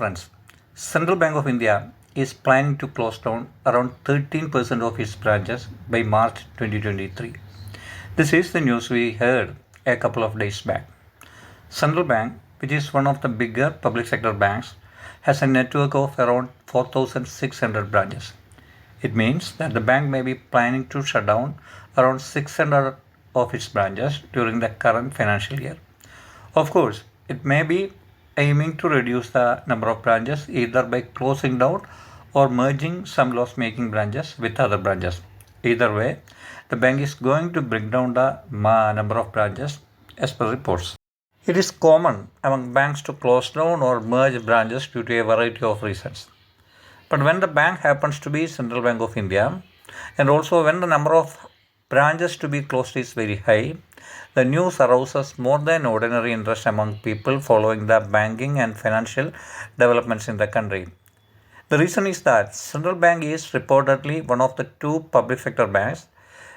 friends, Central Bank of India is planning to close down around 13% of its branches by March 2023. This is the news we heard a couple of days back. Central Bank, which is one of the bigger public sector banks, has a network of around 4,600 branches. It means that the bank may be planning to shut down around 600 of its branches during the current financial year. Of course, it may be aiming to reduce the number of branches either by closing down or merging some loss-making branches with other branches. Either way, the bank is going to bring down the number of branches as per reports. It is common among banks to close down or merge branches due to a variety of reasons. But when the bank happens to be Central Bank of India, and also when the number of branches to be closed is very high, the news arouses more than ordinary interest among people following the banking and financial developments in the country. The reason is that Central Bank is reportedly one of the two public sector banks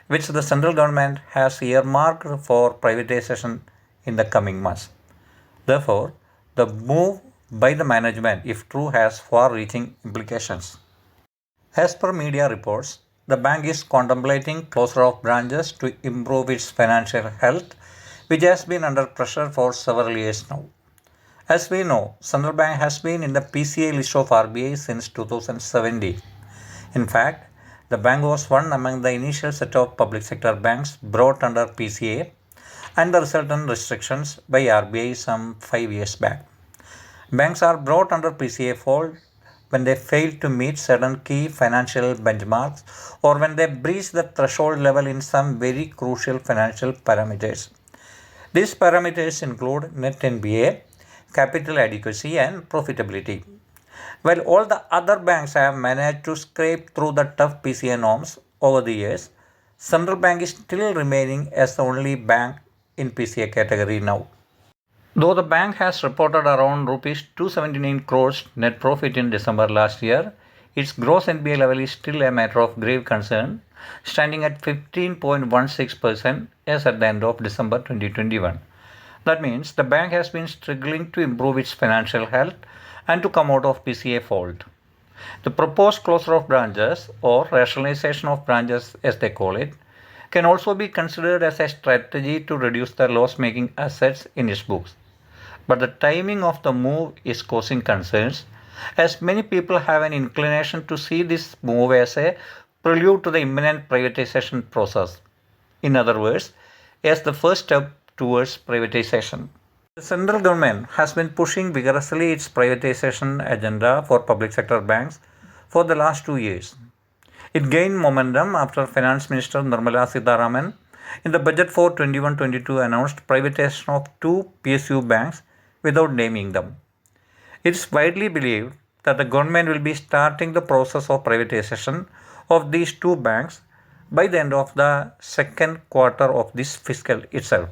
which the central government has earmarked for privatization in the coming months. Therefore, the move by the management, if true, has far-reaching implications. As per media reports, the bank is contemplating closure of branches to improve its financial health, which has been under pressure for several years now. As we know, Central Bank has been in the PCA list of RBI since 2017. In fact, the bank was one among the initial set of public sector banks brought under PCA and the resultant restrictions by RBI some 5 years back. Banks are brought under PCA fold when they fail to meet certain key financial benchmarks or when they breach the threshold level in some very crucial financial parameters. These parameters include net NPA, capital adequacy, and profitability. While all the other banks have managed to scrape through the tough PCA norms over the years, Central Bank is still remaining as the only bank in PCA category now. Though the bank has reported around Rs 279 crores net profit in December last year, its gross NPA level is still a matter of grave concern, standing at 15.16% as at the end of December 2021. That means the bank has been struggling to improve its financial health and to come out of PCA fold. The proposed closure of branches, or rationalization of branches as they call it, can also be considered as a strategy to reduce the loss-making assets in its books. But the timing of the move is causing concerns, as many people have an inclination to see this move as a prelude to the imminent privatization process. In other words, as the first step towards privatization. The central government has been pushing vigorously its privatization agenda for public sector banks for the last 2 years. It gained momentum after Finance Minister Nirmala Sitharaman in the budget for 21-22 announced privatization of two PSU banks without naming them. It is widely believed that the government will be starting the process of privatization of these two banks by the end of the second quarter of this fiscal itself.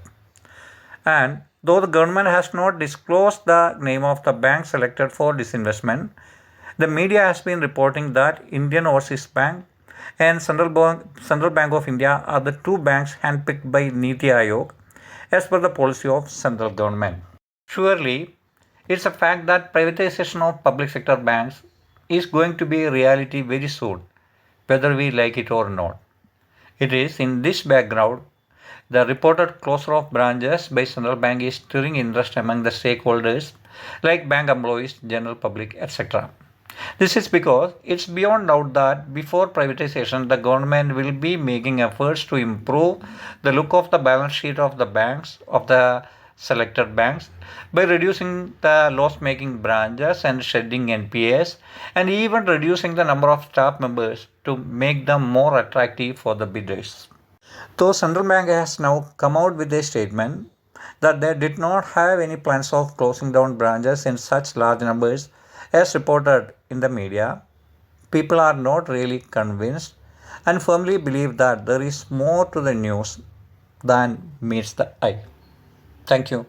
And though the government has not disclosed the name of the bank selected for disinvestment, the media has been reporting that Indian Overseas Bank and Central Bank of India are the two banks handpicked by Niti Aayog as per the policy of central government. Surely, it's a fact that privatization of public sector banks is going to be a reality very soon, whether we like it or not. It is in this background the reported closure of branches by central bank is stirring interest among the stakeholders like bank employees, general public, etc. This is because it's beyond doubt that before privatization, the government will be making efforts to improve the look of the balance sheet of the banks, of the selected banks, by reducing the loss-making branches and shedding NPAs, and even reducing the number of staff members to make them more attractive for the bidders. Though Central Bank has now come out with a statement that they did not have any plans of closing down branches in such large numbers as reported in the media, people are not really convinced and firmly believe that there is more to the news than meets the eye. Thank you.